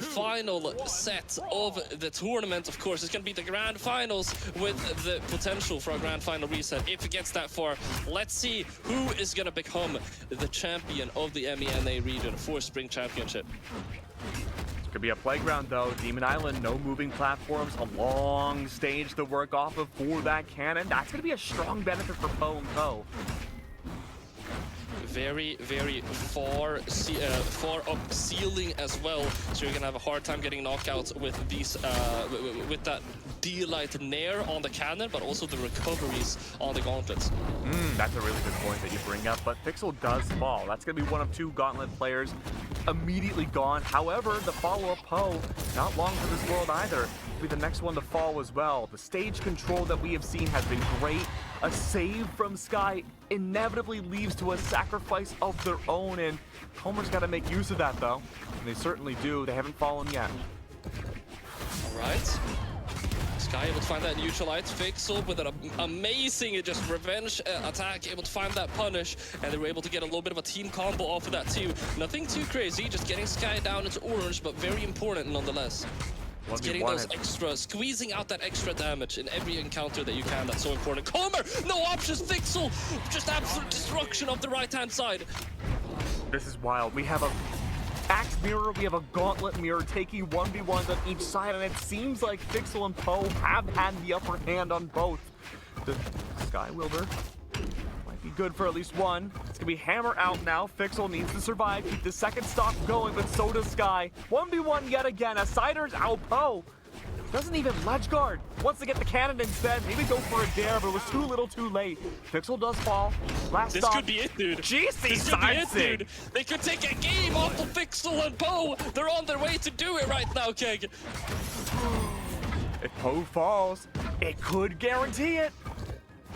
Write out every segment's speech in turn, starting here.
final set of the tournament. Of course, it's going to be the grand finals with the potential for a grand final reset. If it gets that far, let's see who is going to become the champion of the MENA region for Spring Championship. Could be a playground though. Demon Island, no moving platforms, a long stage to work off of for that cannon. That's going to be a strong benefit for Poe and Poe. Very, very far up ceiling as well, so you're gonna have a hard time getting knockouts with these with that D-Light Nair on the cannon, but also the recoveries on the gauntlets. That's a really good point that you bring up, but Fixel does fall. That's gonna be one of two gauntlet players immediately gone. However, the follow-up Poe, not long for this world either. Will be the next one to fall as well. The stage control that we have seen has been great. A save from Sky inevitably leads to a sacrifice of their own, and Comer's got to make use of that though. And they certainly do. They haven't fallen yet. All right. Sky able to find that neutralite. Fixel with an amazing just revenge attack, able to find that punish, and they were able to get a little bit of a team combo off of that too. Nothing too crazy, just getting Sky down into orange, but very important nonetheless. It's getting those extra, squeezing out that extra damage in every encounter that you can. That's so important. Comer, no options. Fixel, just absolute destruction of the right-hand side. This is wild. We have a Axe mirror, we have a gauntlet mirror taking 1v1s on each side, and it seems like Fixel and Poe have had the upper hand on both. The Sky Wilder might be good for at least one. It's gonna be Hammer out now. Fixel needs to survive, keep the second stock going, but so does Sky. 1v1 yet again. A Sider's out. Poe doesn't even ledge guard. Wants to get the cannon instead. Maybe go for a dare, but it was too little too late. Fixel does fall. Last stop. This could be it, dude. GC this could be it, dude. They could take a game off of Fixel and Poe. They're on their way to do it right now, Keg. If Poe falls, it could guarantee it.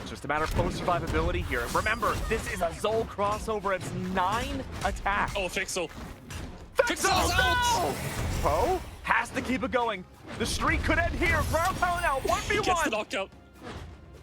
It's just a matter of Poe's survivability here. Remember, this is a Zol crossover. It's 9 attacks. Oh, Fixel. Fixel's out! Poe has to keep it going. The streak could end here. Brawlhalla now, 1v1. He gets the knockout.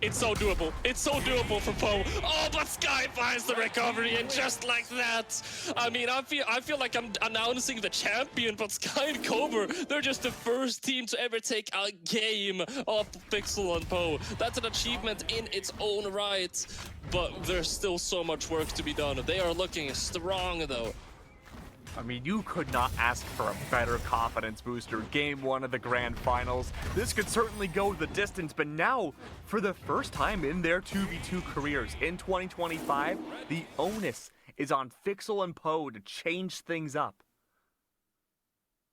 It's so doable. It's so doable for Poe. Oh, but Sky finds the recovery, and just like that. I mean, I feel like I'm announcing the champion, but Sky and Comer, they're just the first team to ever take a game off Fixel and Poe. That's an achievement in its own right, but there's still so much work to be done. They are looking strong, though. I mean, you could not ask for a better confidence booster. Game 1 of the grand finals. This could certainly go the distance, but now, for the first time in their 2v2 careers in 2025, the onus is on Fixel and Poe to change things up.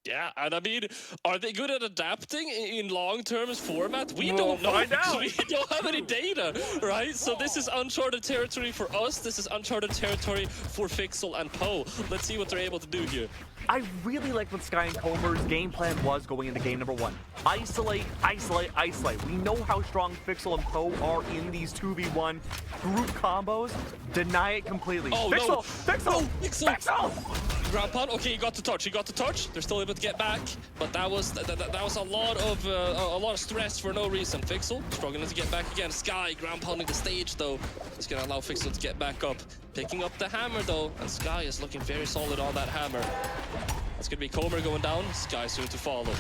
Yeah, and I mean, are they good at adapting in long-term format? We We'll don't know. find out. We don't have any data, right? So this is uncharted territory for us. This is uncharted territory for Fixel and Poe. Let's see what they're able to do here. I really like what Sky and Comer's game plan was going into game number 1. Isolate, isolate, isolate. We know how strong Fixel and Poe are in these 2v1 group combos. Deny it completely. Oh, Fixel! no. Fixel! No, Fixel! Fixel! Ground pound. Okay, he got the touch. He got the touch. They're still able to get back, but that was a lot of stress for no reason. Fixel struggling to get back again. Sky ground pounding the stage though. It's gonna allow Fixel to get back up. Picking up the hammer though, and Sky is looking very solid on that hammer. That's gonna be Comer going down. Sky soon to follow.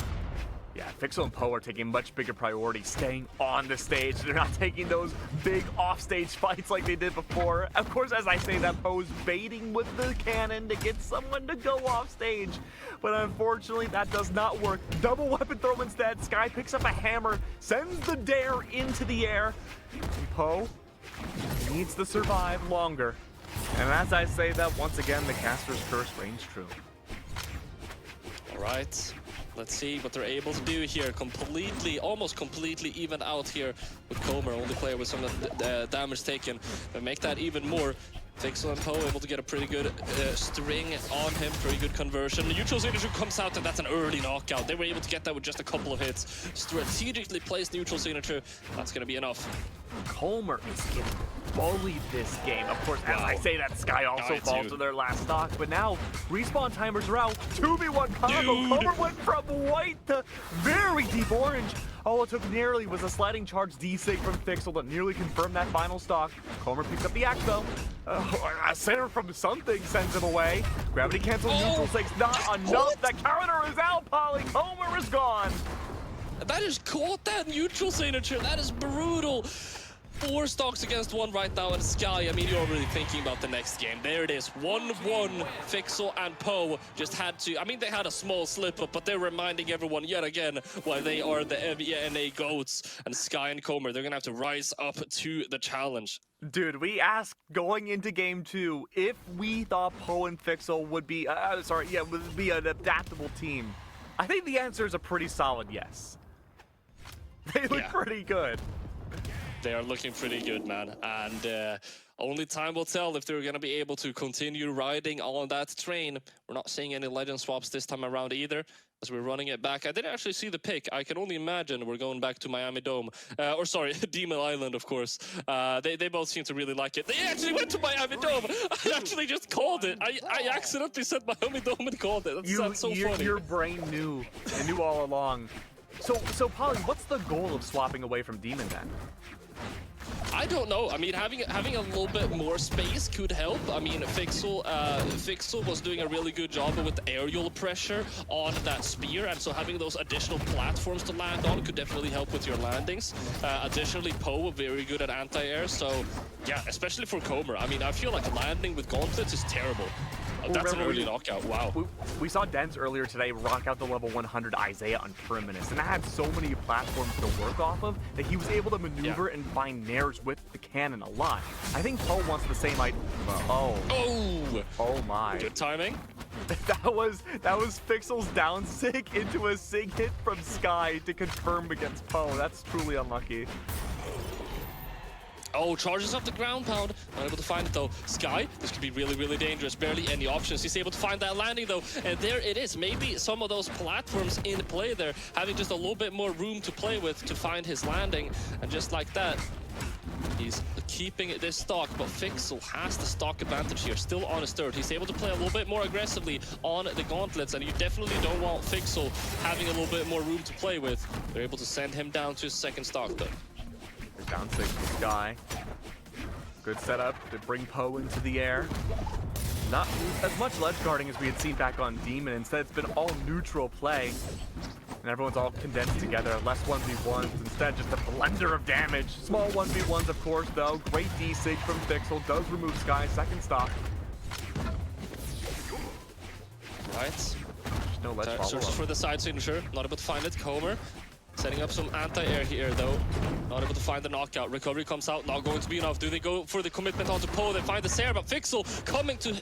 Yeah, Fixel and Poe are taking much bigger priority, staying on the stage. They're not taking those big off-stage fights like they did before. Of course, as I say that, Poe's baiting with the cannon to get someone to go off stage. But unfortunately, that does not work. Double weapon throw instead. Sky picks up a hammer, sends the dare into the air. And Poe needs to survive longer. And as I say that, once again, the caster's curse reigns true. All right. Let's see what they're able to do here. Almost completely even out here with Comer, only player with some damage taken. But make that even more. Fixel and Poe able to get a pretty good string on him, pretty good conversion. The neutral signature comes out, and that's an early knockout. They were able to get that with just a couple of hits. Strategically placed neutral signature. That's going to be enough. Comer is getting bullied this game. Of course, as I say that, Sky also falls to their last stock, but now respawn timers are out. 2v1 combo. Comer went from white to very deep orange. All it took nearly was a sliding charge D-Sig from Fixel to nearly confirm that final stock. Comer picks up the axe though. A center from something sends him away. Gravity cancel neutral six, not enough. The counter is out, Polly. Comer is gone. That is caught, that neutral signature. That is brutal. 4 stocks against 1 right now, and Sky, I mean, you're already thinking about the next game. There it is, 1-1. Fixel and Poe just had to, I mean, they had a small slip-up, but they're reminding everyone yet again why they are the MVNA GOATs. And Sky and Comer, they're gonna have to rise up to the challenge. Dude, we asked going into game 2 if we thought Poe and Fixel would be, would be an adaptable team. I think the answer is a pretty solid yes. They look pretty good. They are looking pretty good, man. And only time will tell if they're going to be able to continue riding on that train. We're not seeing any legend swaps this time around either, as we're running it back. I didn't actually see the pick. I can only imagine we're going back to Miami Dome. Or sorry, Demon Island, of course. They both seem to really like it. They actually went to Miami Dome. I actually just called it. I accidentally said Miami Dome and called it. That's so funny. Your brain knew. It knew all along. So Polly, what's the goal of swapping away from Demon then? I don't know. I mean, having a little bit more space could help. I mean, Fixel was doing a really good job with aerial pressure on that spear, and so having those additional platforms to land on could definitely help with your landings. Additionally, Poe very good at anti-air, so yeah, especially for Comer. I mean, I feel like landing with gauntlets is terrible. That's an early knockout, wow. We saw Dens earlier today rock out the level 100 Isaiah on Terminus, and that had so many platforms to work off of that he was able to maneuver and find nairs with the cannon a lot. I think Poe wants the same item. Oh my. Good timing. That was Fixel's down sig into a sig hit from Sky to confirm against Poe. That's truly unlucky. Oh, charges off the ground pound. Not able to find it though. Sky, this could be really, really dangerous. Barely any options. He's able to find that landing though. And there it is. Maybe some of those platforms in play there, having just a little bit more room to play with to find his landing. And just like that, he's keeping this stock, but Fixel has the stock advantage here, still on his third. He's able to play a little bit more aggressively on the gauntlets, and you definitely don't want Fixel having a little bit more room to play with. They're able to send him down to his second stock though. Down 6 to Sky. Good setup to bring Poe into the air. Not as much ledge guarding as we had seen back on Demon. Instead, it's been all neutral play. And everyone's all condensed together. Less 1v1s. Instead, just a blender of damage. Small 1v1s, of course, though. Great D-Sig from Fixel. Does remove Sky's second stock. Right. There's no ledge follow-up. Searches for the side signature. Not able to find it. Comer setting up some anti-air here, though. Not able to find the knockout. Recovery comes out, not going to be enough. Do they go for the commitment onto Poe? They find the Sarah, but Fixel coming to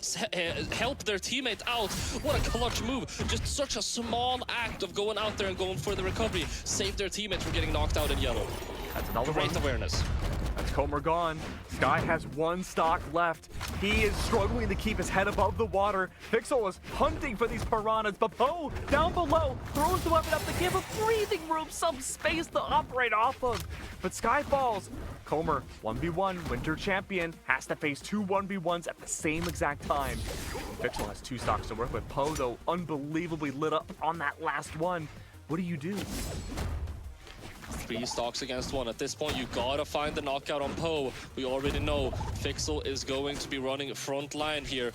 help their teammate out. What a clutch move. Just such a small act of going out there and going for the recovery. Save their teammate from getting knocked out in yellow. That's another Great awareness. That's Comer gone. Sky has 1 stock left. He is struggling to keep his head above the water. Fixel is hunting for these piranhas, but Poe, down below, throws the weapon up to give a breathing room, some space to operate off of. But Sky falls. Comer, 1v1, Winter Champion, has to face 2 1v1s at the same exact time. Fixel has 2 stocks to work with. Poe, though, unbelievably lit up on that last one. What do you do? 3 stocks against 1. At this point, you gotta find the knockout on Poe. We already know Fixel is going to be running front line here.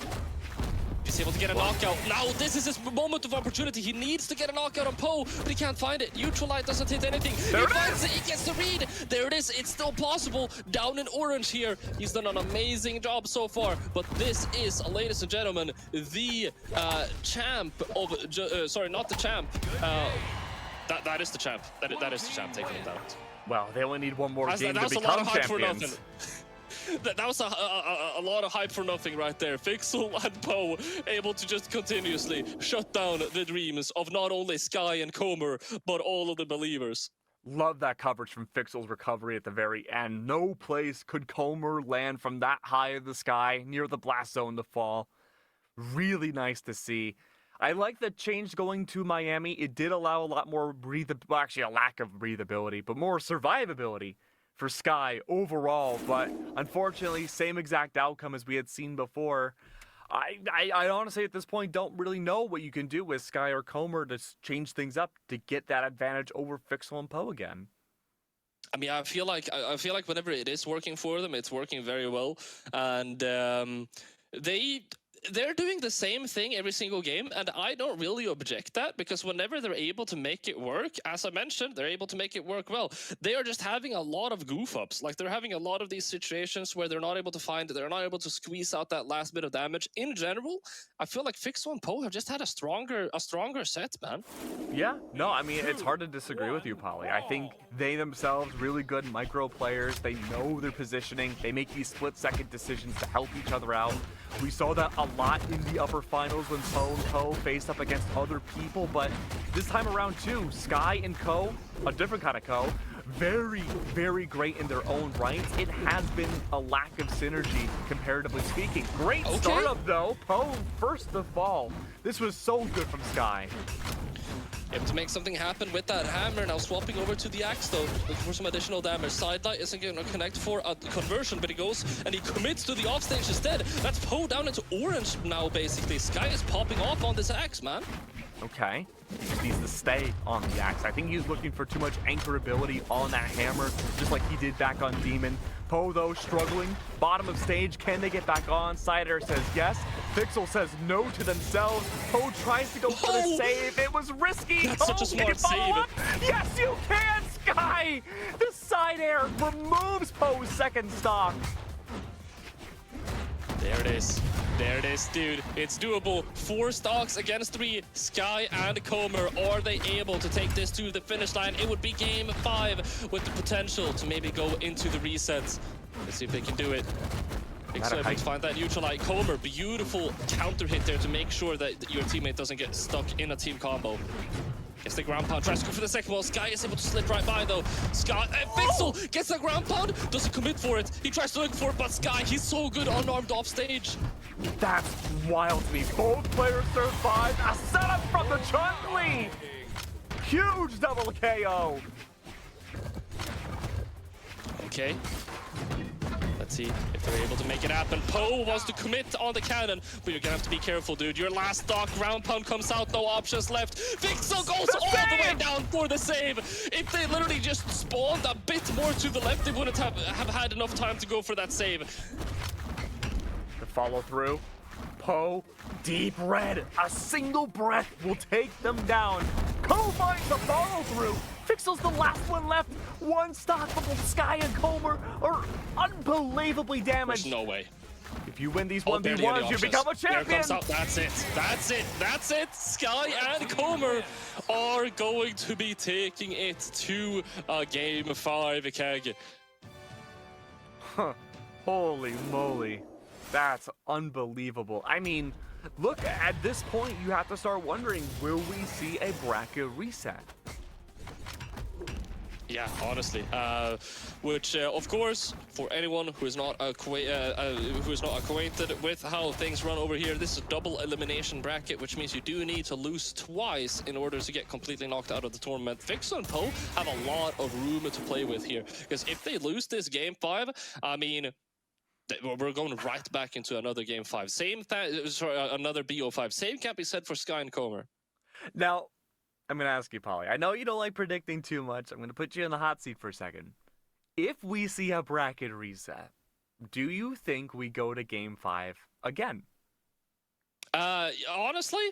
He's able to get a knockout. Now this is his moment of opportunity. He needs to get a knockout on Poe, but he can't find it. Neutral light doesn't hit anything. He finds it. He gets the read. There it is. It's still possible. Down in orange here. He's done an amazing job so far. But this is, ladies and gentlemen, the champ of... sorry, not the champ. That is the champ. That is the champ taking him down. Well, they only need one more game to become champions. That was a lot of hype for nothing. That was a lot of hype for nothing right there. Fixel and Poe able to just continuously shut down the dreams of not only Sky and Comer, but all of the believers. Love that coverage from Fixel's recovery at the very end. No place could Comer land from that high in the sky, near the blast zone to fall. Really nice to see. I like the change going to Miami. It did allow a lot more well, actually a lack of breathability, but more survivability for Sky overall. But unfortunately, same exact outcome as we had seen before. I honestly at this point don't really know what you can do with Sky or Comer to change things up to get that advantage over Fixel and Poe again. I mean, I feel like whenever it is working for them, it's working very well, and they're doing the same thing every single game, and I don't really object that, because whenever they're able to make it work, as I mentioned, they're able to make it work well. They are just having a lot of goof ups. Like, they're having a lot of these situations where they're not able to they're not able to squeeze out that last bit of damage. In general, I feel like FXL and Poe have just had a stronger set, man. Yeah, no, I mean, it's hard to disagree with you, Polly. I think they themselves, really good micro players. They know their positioning. They make these split-second decisions to help each other out. We saw that a lot in the upper finals when Poe and Co faced up against other people, but this time around too, Sky and Co, a different kind of Co, very, very great in their own right. It has been a lack of synergy, comparatively speaking. Great startup though, Poe first to fall. This was so good from Sky. Able to make something happen with that hammer. Now swapping over to the axe though, looking for some additional damage. Sidelight isn't going to connect for a conversion, but he goes and he commits to the offstage instead. That's Poe down into orange now, basically. Sky is popping off on this axe, man. Okay, he just needs to stay on the axe. I think he's looking for too much anchorability on that hammer, just like he did back on Demon. Poe, though, struggling. Bottom of stage, can they get back on? Cider says yes. FXL says no to themselves. Poe tries to go for the save. It was risky. That's such a smart save. Yes, you can, Sky! The side air removes Poe's second stock. There it is. There it is, dude. It's doable. 4 stocks against 3. Sky and Comer. Are they able to take this to the finish line? It would be game 5 with the potential to maybe go into the resets. Let's see if they can do it. FXL able to find that neutral light. Comer, beautiful counter hit there to make sure that your teammate doesn't get stuck in a team combo. Gets the ground pound, tries to go for the second wall. Sky is able to slip right by though. Sky, FXL gets the ground pound, doesn't commit for it. He tries to look for it, but Sky, he's so good unarmed off stage. That's wild to me. Both players survive. A setup from the Chun-Li. Huge double KO. Okay. Let's see if they're able to make it happen. Poe wants to commit on the cannon, but you're gonna have to be careful, dude. Your last stock, ground pound comes out, no options left. FXL goes all the way down for the save. If they literally just spawned a bit more to the left, they wouldn't have had enough time to go for that save. The follow through. Poe, deep red. A single breath will take them down. Co finds the follow through. FXL's the last one left. 1 stock, but both Sky and Comer are unbelievably damaged. There's no way. If you win these 1v1s, you become a champion. There comes out. That's it. That's it. That's it. Sky and Comer are going to be taking it to game 5, Keg. Huh. Holy moly. That's unbelievable. I mean, look, at this point, you have to start wondering, will we see a bracket reset? Yeah, honestly, which of course, for anyone who is not acquainted with how things run over here, this is a double elimination bracket, which means you do need to lose twice in order to get completely knocked out of the tournament. FXL and Poe have a lot of room to play with here, because if they lose this game 5, I mean, we're going right back into another game 5. Another BO5. Same can't be said for Sky and Comer. Now, I'm going to ask you, Polly. I know you don't like predicting too much. I'm going to put you in the hot seat for a second. If we see a bracket reset, do you think we go to game 5 again? Honestly,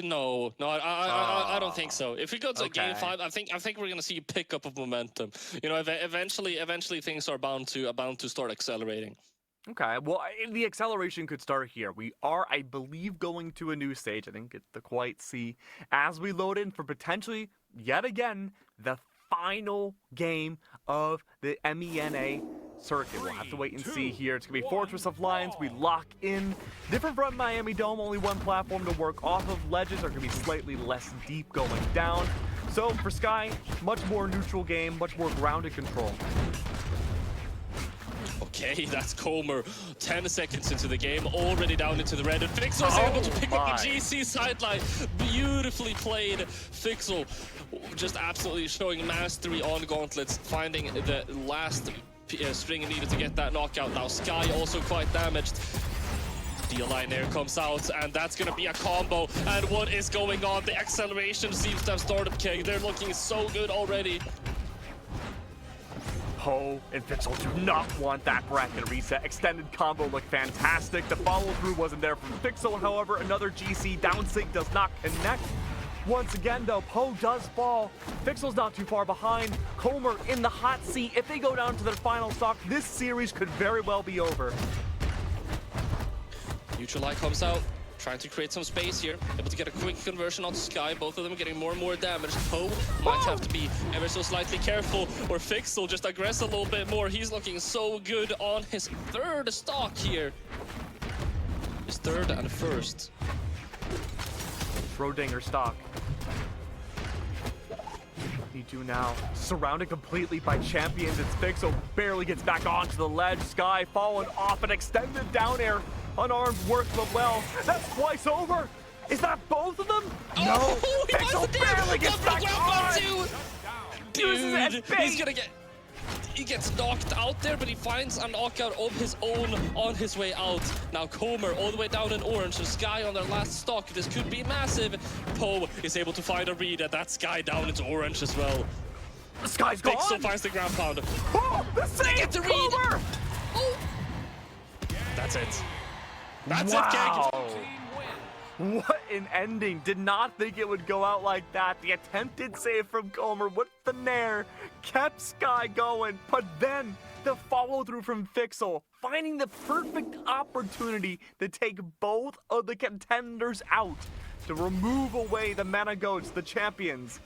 no. I don't think so. If we go to game 5, I think we're gonna see a pickup of momentum. You know, eventually things are bound to start accelerating. Okay, well, the acceleration could start here. We are, I believe, going to a new stage. I think it's the Quite C. As we load in for potentially, yet again, the final game of the MENA circuit. We'll have to wait and see here. It's going to be Fortress of Lions. We lock in. Different from Miami Dome, only 1 platform to work off of. Ledges are going to be slightly less deep going down. So for Sky, much more neutral game, much more grounded control. Okay, that's Comer. 10 seconds into the game, already down into the red. And FXL was able to pick up the GC sideline. Beautifully played. FXL just absolutely showing mastery on gauntlets, finding the last string needed to get that knockout. Now Sky also quite damaged. D-line there comes out, and that's gonna be a combo. And what is going on? The acceleration seems to have started, Keg. They're looking so good already. Poe and Fixel do not want that bracket reset. Extended combo looked fantastic. The follow-through wasn't there from Fixel, however, another GC down sync does not connect. Once again, though, Poe does fall. Fixel's not too far behind. Comer in the hot seat. If they go down to their final stock, this series could very well be over. Neutral Light comes out, trying to create some space here. Able to get a quick conversion onto Sky. Both of them getting more and more damage. Poe might have to be ever so slightly careful, or Fixel just aggress a little bit more. He's looking so good on his third stock here. His third and first. Schrodinger stock. What do now? Surrounded completely by champions. It's Fixel barely gets back onto the ledge. Sky falling off an extended down air. Unarmed works but well. That's twice over. Is that both of them? Oh, no. Fixel barely gets back on. Dude, he's gonna get... He gets knocked out there, but he finds a knockout of his own on his way out. Now Comer all the way down in orange, and Sky on their last stock. This could be massive. Poe is able to find a read, and that Sky down into orange as well. Sky's gone. Fixel finds the ground pound. Oh, the save! Get the read. Oh. That's it. That's wow. it, Keg. What an ending. Did not think it would go out like that. The attempted save from Comer with the Nair kept Sky going, but then the follow through from Fixel, finding the perfect opportunity to take both of the contenders out, to remove away the Mana Goats, the champions.